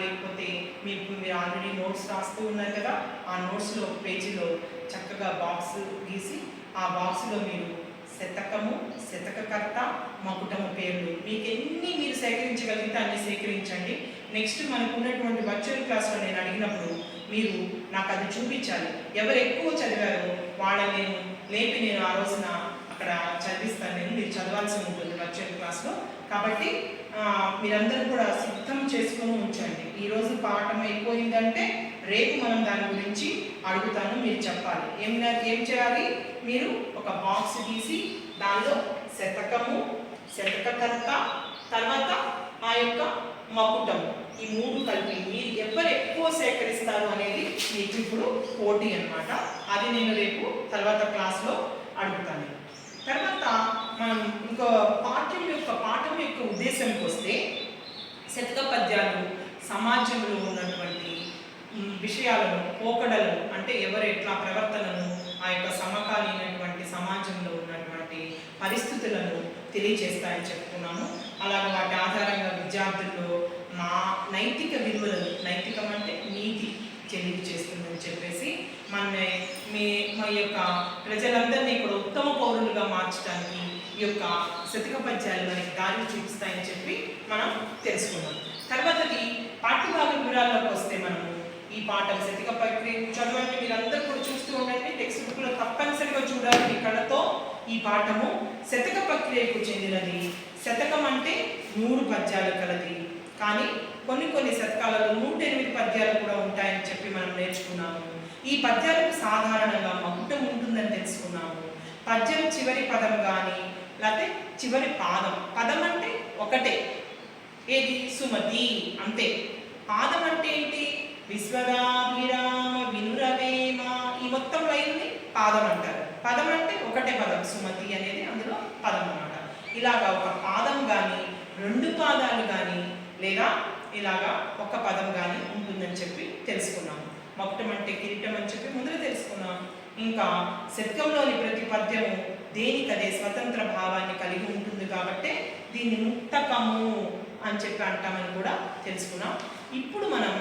లేకపోతే మీరు ఆల్రెడీ నోట్స్ రాస్తూ ఉన్నారు కదా, ఆ నోట్స్లో పేజీలో చక్కగా బాక్స్ గీసి ఆ బాక్స్లో మీరు శతకము శతకకర్త మకుటము పేర్లు మీకు ఎన్ని మీరు సేకరించగలిగితే అన్ని సేకరించండి. నెక్స్ట్ మనకు ఉన్నటువంటి వర్చువల్ క్లాస్లో నేను అడిగినప్పుడు మీరు నాకు అది చూపించాలి. ఎవరు ఎక్కువ చదివారో వాళ్ళని నేను ఆ రోజున అక్కడ చదివిస్తాను. మీరు చదవాల్సి ఉంటుంది వర్చువల్ క్లాస్లో. కాబట్టి మీరందరూ కూడా సిద్ధం చేసుకొని ఉంచండి. ఈరోజు పాఠం అయిపోయిందంటే రేపు మనం దాని గురించి అడుగుతాను, మీరు చెప్పాలి. ఏం చేయాలి? మీరు ఒక బాక్స్ తీసి దానిలో శతకము శతకకర్త తర్వాత ఆ యొక్క మకుటము, ఈ 3 కలిపి మీరు ఎవరు ఎక్కువ సేకరిస్తారు అనేది మీకు ఇప్పుడు పోటీ అన్నమాట. అది నేను రేపు తర్వాత క్లాస్లో అడుగుతాను. తర్వాత మనం ఇంకో పాఠం యొక్క ఉద్దేశంకి వస్తే, శతక పద్యాలు సమాజంలో ఉన్నటువంటి విషయాలను, పోకడలను, అంటే ఎవరు ఎట్లా ప్రవర్తనను, ఆ యొక్క సమకాలీనటువంటి సమాజంలో ఉన్నటువంటి పరిస్థితులను తెలియజేస్తాయని చెప్పుకున్నాము. అలాగే వాటి ఆధారంగా విద్యార్థుల్లో మా నైతిక విలువలను, నైతికం అంటే నీతి తెలియజేస్తుందని చెప్పేసి మా యొక్క ప్రజలందరినీ కూడా ఉత్తమ పౌరులుగా మార్చడానికి ఈ యొక్క శతక పద్యాలు మనకి దారి చూపిస్తాయని చెప్పి మనం తెలుసుకున్నాం. తర్వాతది పాఠ్యభాగ వివరాల్లోకి వస్తే, మనము ఈ పాఠం శతక ప్రక్రియ చదవండి. మీరందరూ కూడా చూస్తూ ఉండండి. టెక్స్ట్ బుక్లో తప్పనిసరిగా చూడాలి మీ కళ్ళతో. ఈ పాఠము శతక ప్రక్రియకు చెందినది. శతకం అంటే 100 పద్యాలు కలది. కానీ కొన్ని శతకాలలో 108 పద్యాలు కూడా ఉంటాయని చెప్పి మనం నేర్చుకున్నాము. ఈ పద్యాలకు సాధారణంగా మకుటం ఉంటుందని తెలుసుకున్నాము. పద్యం చివరి పదం కానీ లేకపోతే చివరి పదం అంటే ఒకటే, ఏది? సుమతి, అంతే. పాదం అంటే ఏంటి? విశ్వదాభిరామ వినురవేమ, ఈ మొత్తం లైన్ని పాదం అంటారు. పదం అంటే ఒకటే పదం, సుమతి అనేది అందులో పదం అన్నమాట. ఇలాగా ఒక పాదం కానీ 2 పాదాలు కానీ లేదా ఇలాగా ఒక పదం కానీ ఉంటుందని చెప్పి తెలుసుకున్నాము. మకుటం అంటే కిరీటం అని చెప్పి ముందర తెలుసుకున్నాం. ఇంకా శతకంలోని ప్రతి పద్యము దేనికదే స్వతంత్ర భావాన్ని కలిగి ఉంటుంది కాబట్టి దీన్ని ముక్తకము అని చెప్పి అంటామని కూడా తెలుసుకున్నాం. ఇప్పుడు మనం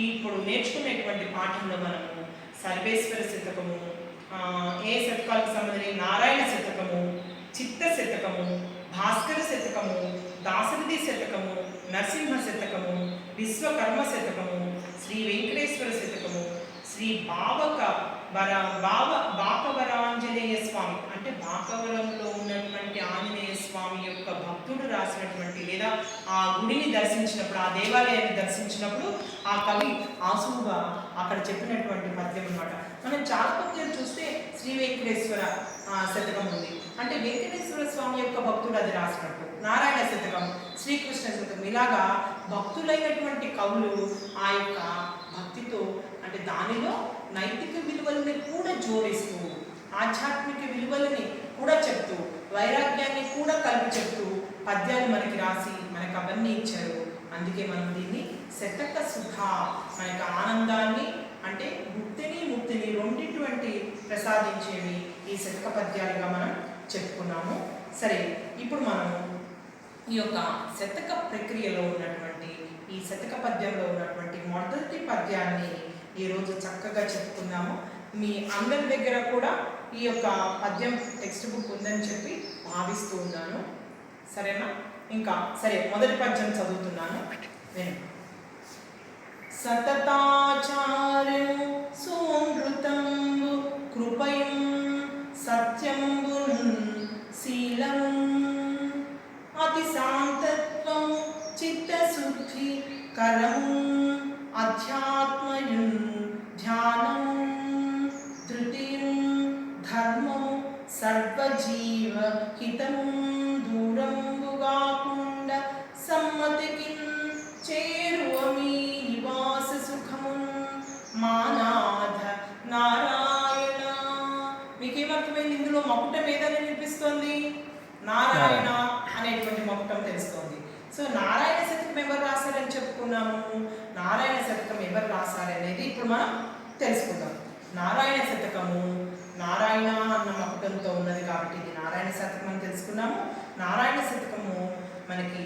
ఇప్పుడు నేర్చుకునేటువంటి పాఠంలో మనము సర్వేశ్వర శతకము, ఏ శతకాలకు సంబంధించి నారాయణ శతకము, చిత్త శతకము, భాస్కర శతకము, దాశరథి శతకము, నరసింహ శతకము, విశ్వకర్మ శతకము, శ్రీ వెంకటేశ్వర శతకము, శ్రీ బాకవరాంజనేయ స్వామి, అంటే బాకవరంలో ఉన్నటువంటి ఆంజనేయ స్వామి యొక్క భక్తుడు రాసినటువంటి, లేదా ఆ గుడిని దర్శించినప్పుడు, ఆ దేవాలయాన్ని దర్శించినప్పుడు ఆ కవి ఆసువుగా అక్కడ చెప్పినటువంటి పద్యం అన్నమాట. మనం చాలా పద్యాలు చూస్తే శ్రీ వెంకటేశ్వర శతకం ఉంది, అంటే వెంకటేశ్వర స్వామి యొక్క భక్తుడు అది రాసినట్టు. నారాయణ శతకం, శ్రీకృష్ణ శతకం, ఇలాగా భక్తులైనటువంటి కవులు ఆ యొక్క భక్తితో, అంటే దానిలో నైతిక విలువలని కూడా జోడిస్తూ, ఆధ్యాత్మిక విలువలని కూడా చెప్తూ, వైరాగ్యాన్ని కూడా కలిపి చెప్తూ పద్యాలు మనకి రాసి మనకు అవన్నీ ఇచ్చారు. అందుకే మనం దీన్ని శతక సుధ, మనకు ఆనందాన్ని, అంటే ముక్తిని రెండిటువంటి ప్రసాదించేవి ఈ శతక పద్యాలుగా మనం చెప్పుకున్నాము. సరే, ఇప్పుడు మనము ఈ యొక్క శతక ప్రక్రియలో ఉన్నటువంటి, ఈ శతక పద్యంలో ఉన్నటువంటి మొదటి పద్యాన్ని ఈరోజు చక్కగా చెప్పుకున్నాము. మీ అందరి దగ్గర కూడా ఈ యొక్క పద్యం టెక్స్ట్ బుక్ ఉందని చెప్పి భావిస్తూ ఉన్నాను. సరేనా? ఇంకా సరే, మొదటి పద్యం చదువుతున్నాను నేను. సతతాచార్యము సోమృతంబు కృపయం సత్యంబున్ శీలము అతి శాంతత్వము చిత్తశుద్ధి కరము అధ్యాత్మయున్ ధ్యానము తృతీయం ధర్మము సర్వజీవ హితము దూరంబుగాకుండా సమ్మతికి చేరువ మీ నివాస సుఖము మకుటం ఏదని నిలిపిస్తోంది? నారాయణ అనేటువంటి మకుటం తెలుస్తోంది. సో నారాయణ శతకం ఎవరు రాశారని చెప్పుకున్నాము. నారాయణ శతకం ఎవరు రాశారనేది ఇప్పుడు మనం తెలుసుకుందాం. నారాయణ శతకము నారాయణ అన్న మకుటంతో ఉన్నది కాబట్టి ఇది నారాయణ శతకం అని తెలుసుకున్నాము. నారాయణ శతకము మనకి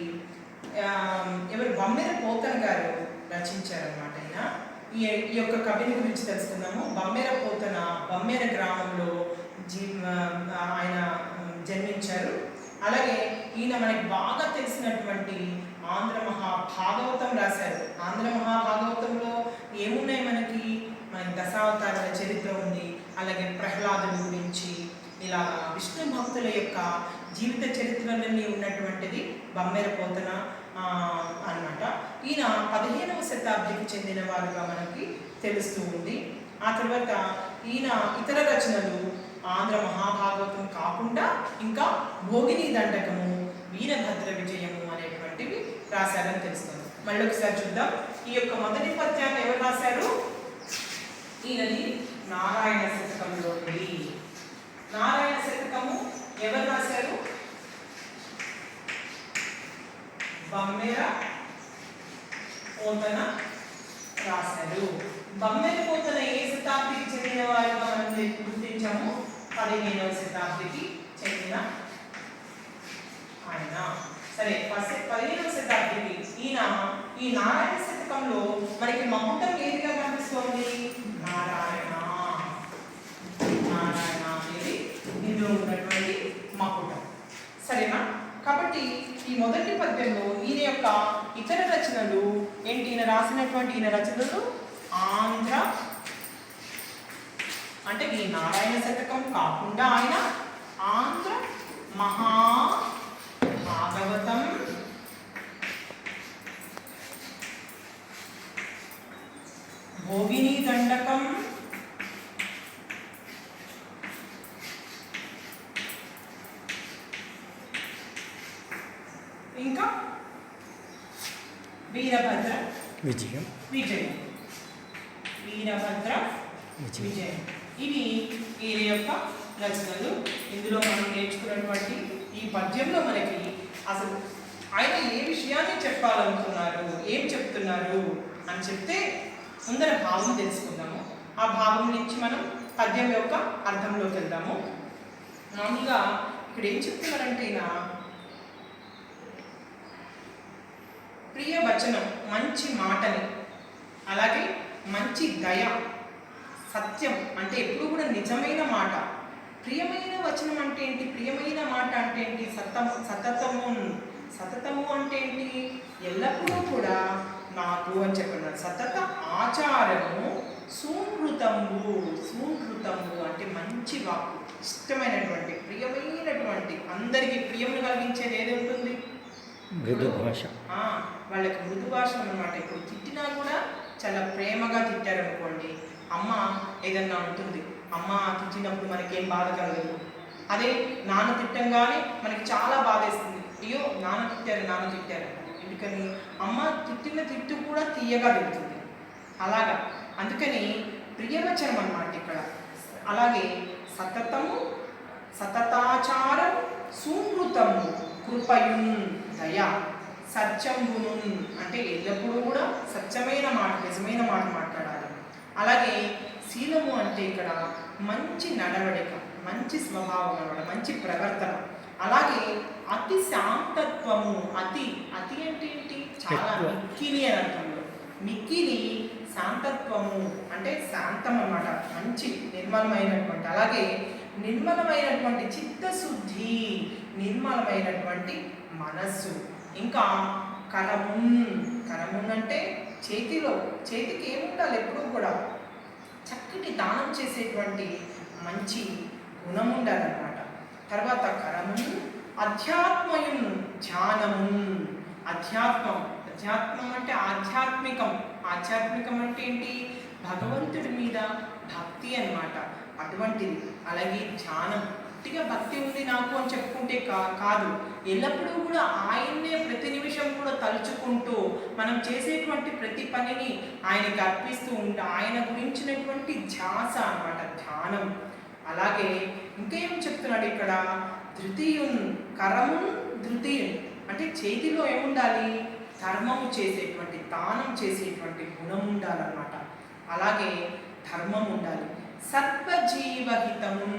ఎవరు బమ్మెర పోతన గారు రచించారన్నమాట. ఈ యొక్క కవిని గురించి తెలుసుకుందాము. బమ్మెర పోతన బమ్మెర గ్రామంలో ఆయన జన్మించారు. అలాగే ఈయన మనకి బాగా తెలిసినటువంటి ఆంధ్ర మహాభాగవతం రాశారు. ఆంధ్ర మహాభాగవతంలో ఏమున్నాయి మనకి దశావతారాల చరిత్ర ఉంది. అలాగే ప్రహ్లాదుని గురించి ఇలా విష్ణు భక్తుల యొక్క జీవిత చరిత్రలన్నీ ఉన్నటువంటిది బమ్మెర పోతన అన్నమాట. ఈయన 15వ శతాబ్దికి చెందిన వారుగా మనకి తెలుస్తూ ఉంది. ఆ తర్వాత ఈయన ఇతర రచనలు ఆంధ్ర మహాభాగవతం కాకుండా ఇంకా భోగిని దండకము, వీరభద్ర విజయము అనేటువంటివి రాశారని తెలుస్తుంది. మళ్ళీ ఒకసారి చూద్దాం. ఈ యొక్క మొదటి పద్యాన్ని ఎవరు రాశారు? ఈయనది నారాయణ శతకంలోని. నారాయణ శతకము ఎవరు రాశారు? బమ్మెర పోతన రాశారు. బమ్మెర పోతన ఏ శతాబ్దికి చెందిన వారుగా మనం గుర్తించాము? 15వ శతాబ్దికి చెందిన ఆయన. సరే, 15వ శతాబ్దికి ఈయన ఈ నారాయణ శతకంలో మనకి మకుటం ఏదిగా కనిపిస్తోంది? నారాయణ. నారాయణ అనేది ఇందులో ఉన్నటువంటి మకుటం. సరేనా? కాబట్టి ఈ మొదటి పద్యంలో ఈయన యొక్క ఇతర రచనలు ఏంటి? ఈయన రాసినటువంటి ఈయన రచనలు ఆంధ్ర అంటే ఈ నారాయణ శతకం కాకుండా ఆయన ఆంధ్ర మహాభాగవతం, భోగిని దండకం, ఇంకా వీరభద్ర విజయం. వీరభద్ర విజయం. ఇవి ఈయన యొక్క రచనలు. ఇందులో మనం నేర్చుకున్నటువంటి ఈ పద్యంలో మనకి అసలు ఆయన ఏ విషయాన్ని చెప్పాలనుకున్నారు, ఏం చెప్తున్నారు అని చెప్తే ముందర భావం తెలుసుకుందాము. ఆ భావం నుంచి మనం పద్యం యొక్క అర్థంలోకి వెళ్దాము. మామూలుగా ఇక్కడ ఏం చెప్తున్నారంటే ఈయన ప్రియ వచనం, మంచి మాటని, అలాగే మంచి దయ, సత్యం అంటే ఎప్పుడు కూడా నిజమైన మాట. ప్రియమైన వచనం అంటే ఏంటి? ప్రియమైన మాట అంటే ఏంటి? సతతము అంటే ఏంటి? ఎల్లప్పుడూ కూడా నాకు అని చెప్పన్నారు. సతత ఆచారము, సూనృతము అంటే మంచి వాక్కు, ఇష్టమైనటువంటి, ప్రియమైనటువంటి, అందరికీ ప్రియమును కలిగించేది ఏది ఉంటుంది? మృదు భాష. వాళ్ళకి మృదు భాష అన్నమాట. ఇప్పుడు తిట్టినా కూడా చాలా ప్రేమగా తిట్టారనుకోండి, అమ్మ ఏదన్నా ఉంటుంది, అమ్మ తిట్టినప్పుడు మనకేం బాధ కలగదు. అదే నాన్న తిట్టంగానే మనకి చాలా బాధేస్తుంది. అయ్యో నాన్న తిట్టారు. ఎందుకని? అమ్మ తిట్టిన తిట్టు కూడా తీయగా తిడుతుంది. అలాగా అందుకని ప్రియవచనం అన్నమాట ఇక్కడ. అలాగే సతతాచారం, సూనృతము, కృపయున్, దయ, సత్యంబును అంటే ఎల్లప్పుడూ కూడా సత్యమైన మాట, నిజమైన మాట మాట్లాడాలి. అలాగే శీలము అంటే ఇక్కడ మంచి నడవడిక, మంచి స్వభావం అన్నమాట, మంచి ప్రవర్తన. అలాగే అతి శాంతత్వము, అతి అంటే ఏంటి? చాలా మిక్కిలి అని అర్థంలో. మిక్కిలి శాంతత్వము అంటే శాంతం అన్నమాట, మంచి నిర్మలమైనటువంటి. అలాగే నిర్మలమైనటువంటి చిత్తశుద్ధి, నిర్మలమైనటువంటి మనస్సు. ఇంకా కరమున్ అంటే చేతికి ఏముండాలి? ఎప్పుడూ కూడా చక్కటి దానం చేసేటువంటి మంచి గుణం ఉండాలన్నమాట. తర్వాత కరమున్, అధ్యాత్మయున్, అధ్యాత్మం అంటే ఆధ్యాత్మికం అంటే ఏంటి? భగవంతుడి మీద భక్తి అన్నమాట, అటువంటిది. అలాగే ధ్యానం, గట్టిగా భక్తి ఉంది నాకు అని చెప్పుకుంటే కాదు, ఎల్లప్పుడూ కూడా ఆయన్నే ప్రతి నిమిషం కూడా తలుచుకుంటూ మనం చేసేటువంటి ప్రతి పనిని ఆయనకి అర్పిస్తూ ఉంటే ఆయన గురించినటువంటి ధ్యాస అన్నమాట, ధ్యానం. అలాగే ఇంకేం చెప్తున్నాడు ఇక్కడ, ధృతియున్ కరమున్ ధృతియున్ అంటే చేతిలో ఏముండాలి, ధర్మము చేసేటువంటి దానం చేసేటువంటి గుణం ఉండాలన్నమాట. అలాగే ధర్మం ఉండాలి. సర్వజీవహితము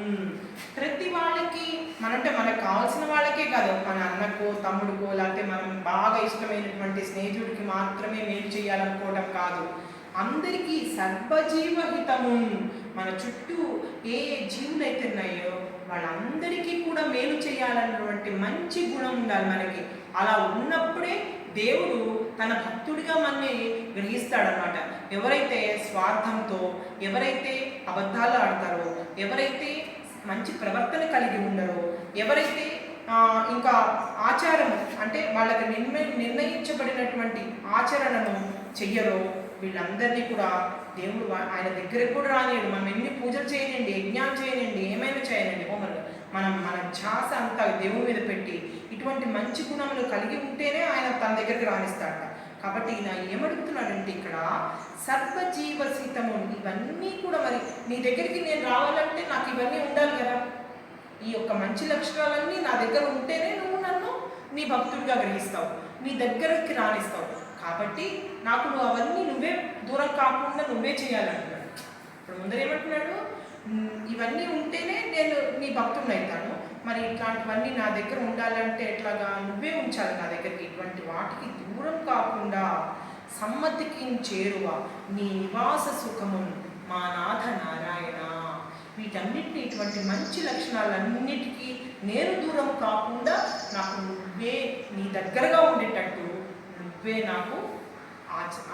ప్రతి వాళ్ళకి మనంటే మనకు కావాల్సిన వాళ్ళకే కాదు, మన అన్నకో తమ్ముడికో లేకపోతే మనం బాగా ఇష్టమైనటువంటి స్నేహితుడికి మాత్రమే మేలు చేయాలనుకోవడం కాదు, అందరికీ సర్వజీవహితము. మన చుట్టూ ఏ జీవులు అయితే ఉన్నాయో వాళ్ళందరికీ కూడా మేలు చేయాలన్నటువంటి మంచి గుణం ఉండాలి మనకి. అలా ఉన్నప్పుడే దేవుడు తన భక్తుడిగా మనని గ్రహిస్తాడనమాట. ఎవరైతే స్వార్థంతో, ఎవరైతే అబద్ధాలు ఆడతారో, ఎవరైతే మంచి ప్రవర్తన కలిగి ఉండరో, ఎవరైతే ఇంకా ఆచారం అంటే వాళ్ళకి నిర్ణయించబడినటువంటి ఆచరణను చెయ్యరో, వీళ్ళందరినీ కూడా దేవుడు ఆయన దగ్గరకు కూడా రానియడు. మనం ఎన్ని పూజలు చేయనండి, యజ్ఞాలు చేయనండి, ఏమైనా చేయనండి, మన ధ్యాస అంతా దేవుడి మీద పెట్టి ఇటువంటి మంచి గుణములు కలిగి ఉంటేనే ఆయన తన దగ్గరికి రాణిస్తాడట. కాబట్టి ఈయన ఏమడుగుతున్నాడంటే ఇక్కడ సర్వజీవసితము, ఇవన్నీ కూడా మరి నీ దగ్గరికి నేను రావాలంటే నాకు ఇవన్నీ ఉండాలి కదా, ఈ యొక్క మంచి లక్షణాలన్నీ నా దగ్గర ఉంటేనే నువ్వు నన్ను నీ భక్తుడిగా గ్రహిస్తావు, నీ దగ్గరికి రాణిస్తావు. కాబట్టి నాకు నువ్వు అవన్నీ నువ్వే దూరం కాకుండా నువ్వే చేయాలంటున్నాడు. ఇప్పుడు ముందర ఏమంటున్నాడు, ఇవన్నీ ఉంటేనే నేను నీ భక్తుడిని అవుతాను, మరి ఇట్లాంటివన్నీ నా దగ్గర ఉండాలంటే ఎట్లాగా, నువ్వే ఉంచాలి నా దగ్గరికి, ఇటువంటి వాటికి దూరం కాకుండా సమ్మతికి చేరువ నీ నివాస సుఖము మా నాథ నారాయణ. వీటన్నిటిని ఇటువంటి మంచి లక్షణాలన్నిటికీ నేను దూరం కాకుండా నాకు నువ్వే నీ దగ్గరగా ఉండేటట్టు నువ్వే నాకు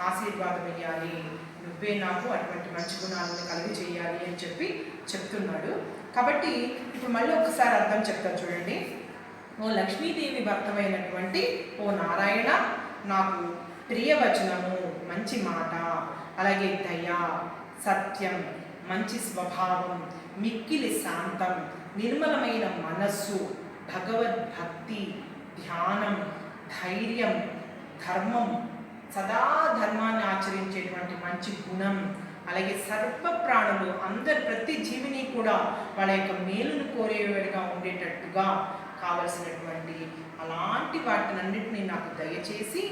ఆశీర్వాదం ఇవ్వాలి, నువ్వే నాకు అటువంటి మంచి గుణాలను కలిగి చేయాలి అని చెప్తున్నాడు. కాబట్టి ఇప్పుడు మళ్ళీ ఒకసారి అర్థం చెప్తాను చూడండి. ఓ లక్ష్మీదేవి భర్తమైనటువంటి ఓ నారాయణ, నాకు ప్రియవచనము మంచి మాట, అలాగే దయ, సత్యం, మంచి స్వభావం, మిక్కిలి శాంతం, నిర్మలమైన మనస్సు, భగవద్భక్తి, ధ్యానం, ధైర్యం, ధర్మం, సదా ధర్మాన్ని ఆచరించేటువంటి మంచి గుణం, అలాగే సర్వ ప్రాణులు అందరు ప్రతి జీవిని కూడా వాళ్ళ యొక్క మేలును కోరేవాడిగా ఉండేటట్టుగా కావలసినటువంటి అలాంటి వాటినన్నిటినీ నాకు దయచేసి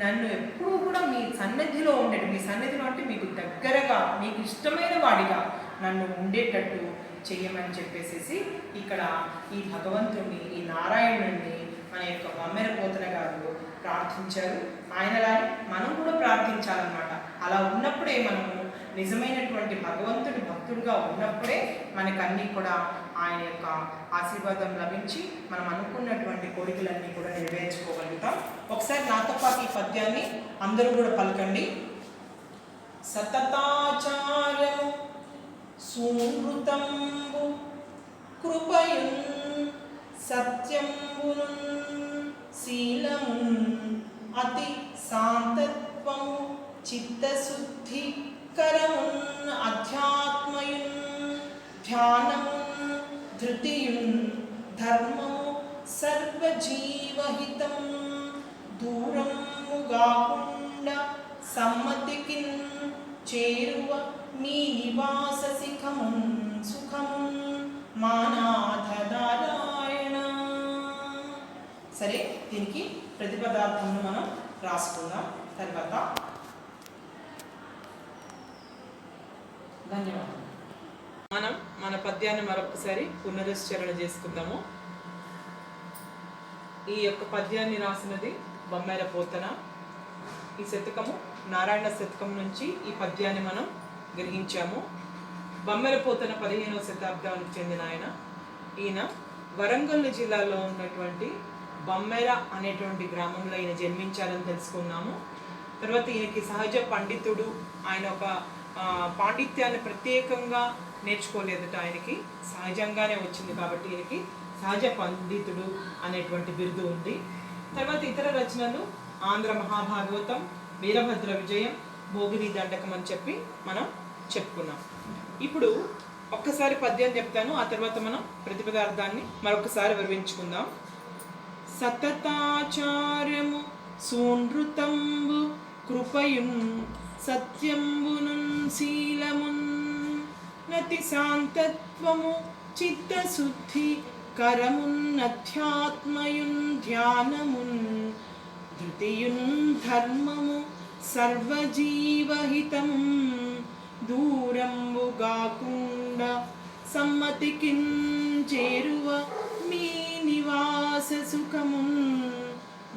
నన్ను ఎప్పుడూ కూడా మీ సన్నిధిలో ఉండేది, మీ సన్నిధిలో అంటే మీకు దగ్గరగా మీకు ఇష్టమైన వాడిగా నన్ను ఉండేటట్టు చెయ్యమని చెప్పేసి ఇక్కడ ఈ భగవంతుని, ఈ నారాయణుడిని మన యొక్క బమ్మెర పోతన గారు ప్రార్థించారు. ఆయనలానే మనం కూడా ప్రార్థించాలన్నమాట. అలా ఉన్నప్పుడే మనము నిజమైనటువంటి భగవంతుడి భక్తుడిగా ఉన్నప్పుడే మనకన్నీ కూడా ఆయన యొక్క ఆశీర్వాదం లభించి మనం అనుకున్నటువంటి కోరికలన్నీ కూడా నెరవేర్చుకోగలుగుతాం. ఒకసారి నాతో పాటు ఈ పద్యాన్ని అందరూ కూడా పలకండి. సతతాచార్యము సుమృతంబు కృపయున్ సత్యంబును శీలమున్ అతి శాంతత్వము చిత్తశుద్ధి కరమున్ అధ్యాత్మయున్ ధ్యానమున్ ధృతియున్ ధర్మము సర్వజీవహితం దూరము గాకుండా సమ్మతికిన్ చేరువ మీ నివాస శిఖమున్ సుఖమున్ మానాథ నారాయణ. సరే, దీనికి ప్రతిపదార్థమును మనం రాసుకుందాం. తర్వాత ధన్యవాదాలు. మనం మన పద్యాన్ని మరొకసారి పునరుచ్చారణ చేసుకుందాము. ఈ యొక్క పద్యాన్ని రాసినది బమ్మెర పోతన. ఈ శతకము నారాయణ శతకం నుంచి ఈ పద్యాన్ని మనం గ్రహించాము. బమ్మెర పోతన 15వ శతాబ్దానికి చెందిన ఈయన వరంగల్ జిల్లాలో ఉన్నటువంటి బమ్మెర అనేటువంటి గ్రామంలో ఈయన జన్మించాలని తెలుసుకున్నాము. తర్వాత ఈయనకి సహజ పండితుడు, ఆయన ఒక పాండిత్యాన్ని ప్రత్యేకంగా నేర్చుకోలేదట, ఆయనకి సహజంగానే వచ్చింది కాబట్టి ఈయనకి సహజ పండితుడు అనేటువంటి బిరుదు ఉంది. తర్వాత ఇతర రచనలు ఆంధ్ర మహాభాగవతం, వీరభద్ర విజయం, భోగిని దండకం అని చెప్పి మనం చెప్పుకున్నాం. ఇప్పుడు ఒక్కసారి పద్యం చెప్తాను, ఆ తర్వాత మనం ప్రతిపదార్థాన్ని మరొకసారి వివరించుకుందాం. సతతాచార్యము సూనృతంబు కృపయున్ సత్యంబునున్ శీలమున్ నతి మతి శాంతత్వము చిత్తశుద్ధి కరమున్నధ్యాత్మయున్ ధ్యానమున్ ధృతియున్ ధర్మము సర్వజీవహితము దూరంబుగాకుండా సమ్మతికిన్ చేరువ మీ నివాస సుఖమున్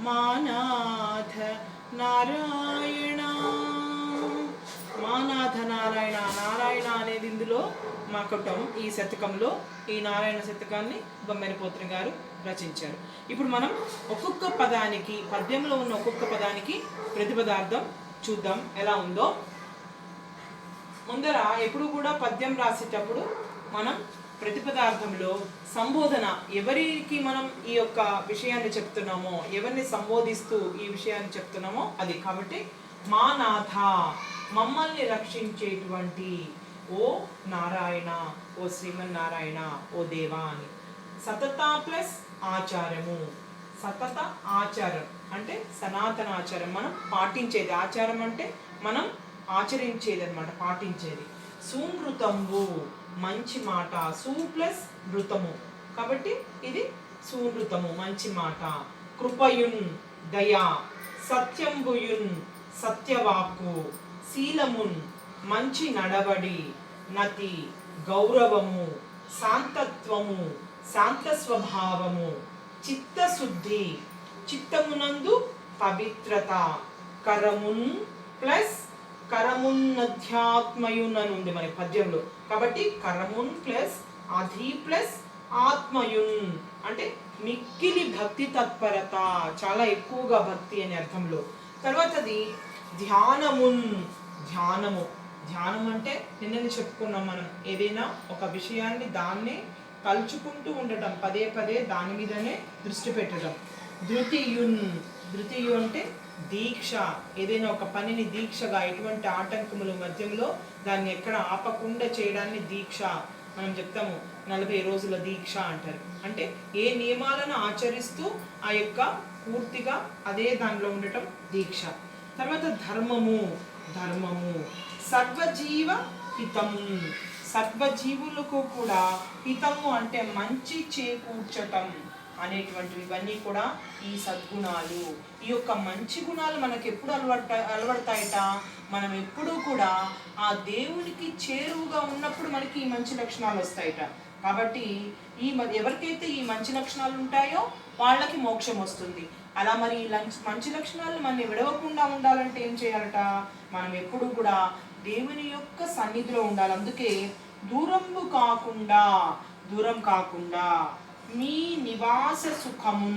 మానాథ నారాయణ. మానాథ నారాయణ, నారాయణ అనేది ఇందులో మాకటం. ఈ శతకంలో ఈ నారాయణ శతకాన్ని బొమ్మెరపోతుని గారు రచించారు. ఇప్పుడు మనం ఒక్కొక్క పదానికి, పద్యంలో ఉన్న ఒక్కొక్క పదానికి ప్రతిపదార్థం చూద్దాం ఎలా ఉందో. ముందర ఎప్పుడు కూడా పద్యం రాసేటప్పుడు మనం ప్రతిపదార్థంలో సంబోధన, ఎవరికి మనం ఈ యొక్క విషయాన్ని చెప్తున్నామో, ఎవరిని సంబోధిస్తూ ఈ విషయాన్ని చెప్తున్నామో అది. కాబట్టి మా నాథ, మమ్మల్ని రక్షించేటువంటి ఓ నారాయణ, ఓ శ్రీమన్నారాయణ, ఓ దేవా అని. సతత ప్లస్ ఆచారము, సతత ఆచారం అంటే సనాతన ఆచారం, మనం పాటించేది. ఆచారం అంటే మనం ఆచరించేది అన్నమాట, పాటించేది. సూనృతంబు మంచి మాట, సు ప్లస్ నృతము కాబట్టి ఇది సూనృతము మంచి మాట. కృపయున్ దయా, సత్యంబుయున్ సత్యవాక్కు, శీలమున్ మంచి నడవడి, నతి గౌరవము, శాంతత్వము శాంత స్వభావము, చిత్తశుద్ధి చిత్తమునందు పవిత్రత, కరమున్ ప్లస్ కరమున్నధ్యాత్మయున్ అని ఉంది మనకి పద్యంలో. కాబట్టి కరమున్ ప్లస్ అధి ప్లస్ ఆత్మయున్ అంటే మిక్కిలి భక్తి తత్పరత, చాలా ఎక్కువగా భక్తి అనే అర్థంలో. తర్వాతది ధ్యానమున్, ధ్యానము. ధ్యానం అంటే నిన్నని చెప్పుకున్నాం మనం, ఏదైనా ఒక విషయాన్ని దాన్నే తలుచుకుంటూ ఉండటం, పదే పదే దాని మీదనే దృష్టి పెట్టడం. ధృతియున్, ధృతియు అంటే దీక్ష, ఏదైనా ఒక పనిని దీక్షగా, ఎటువంటి ఆటంకముల మధ్యంలో దాన్ని ఎక్కడ ఆపకుండా చేయడాన్ని దీక్ష. మనం చెప్తాము 40 రోజుల దీక్ష అంటారు. అంటే ఏ నియమాలను ఆచరిస్తూ ఆ యొక్క పూర్తిగా అదే దానిలో ఉండటం దీక్ష. తర్వాత ధర్మము, ధర్మము సర్వజీవ హితము, సర్వజీవులకు కూడా హితము అంటే మంచి చేకూర్చటం అనేటువంటివి, ఇవన్నీ కూడా ఈ సద్గుణాలు. ఈ యొక్క మంచి గుణాలు మనకు ఎప్పుడు అలవడతాయట, మనం ఎప్పుడూ కూడా ఆ దేవునికి చేరువుగా ఉన్నప్పుడు మనకి ఈ మంచి లక్షణాలు వస్తాయట. కాబట్టి ఎవరికైతే ఈ మంచి లక్షణాలు ఉంటాయో వాళ్ళకి మోక్షం వస్తుంది. అలా మరి ఈ మంచి లక్షణాలను మనం విడవకుండా ఉండాలంటే ఏం చేయాలట, మనం ఎప్పుడు కూడా దేవుని యొక్క సన్నిధిలో ఉండాలి. అందుకే దూరం కాకుండా మీ నివాస సుఖము,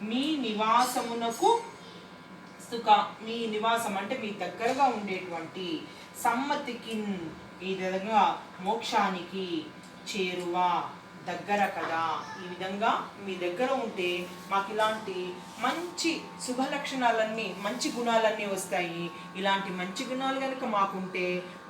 మీ నివాసమునకు సుఖ, మీ నివాసం అంటే మీ దగ్గరగా ఉండేటువంటి సమ్మతికి, ఈ విధంగా మోక్షానికి చేరువ దగ్గర కదా, ఈ విధంగా మీ దగ్గర ఉంటే మాకు ఇలాంటి మంచి శుభ లక్షణాలన్నీ, మంచి గుణాలన్నీ వస్తాయి. ఇలాంటి మంచి గుణాలు కనుక మాకుంటే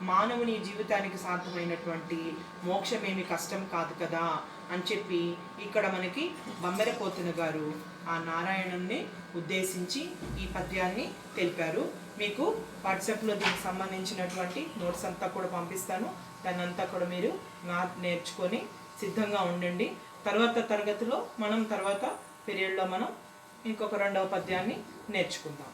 మానవుని జీవితానికి సాధ్యమైనటువంటి మోక్షమేమి కష్టం కాదు కదా అని చెప్పి ఇక్కడ మనకి బొమ్మెరపోతుని గారు ఆ నారాయణుణ్ణి ఉద్దేశించి ఈ పద్యాన్ని తెలిపారు. మీకు వాట్సాప్లో దీనికి సంబంధించినటువంటి నోట్స్ అంతా కూడా పంపిస్తాను. దాన్ని అంతా కూడా మీరు నేర్చుకొని సిద్ధంగా ఉండండి. తర్వాత తరగతిలో మనం తర్వాత పీరియడ్లో మనం ఇంకొక 2వ పద్యాన్ని నేర్చుకుందాం.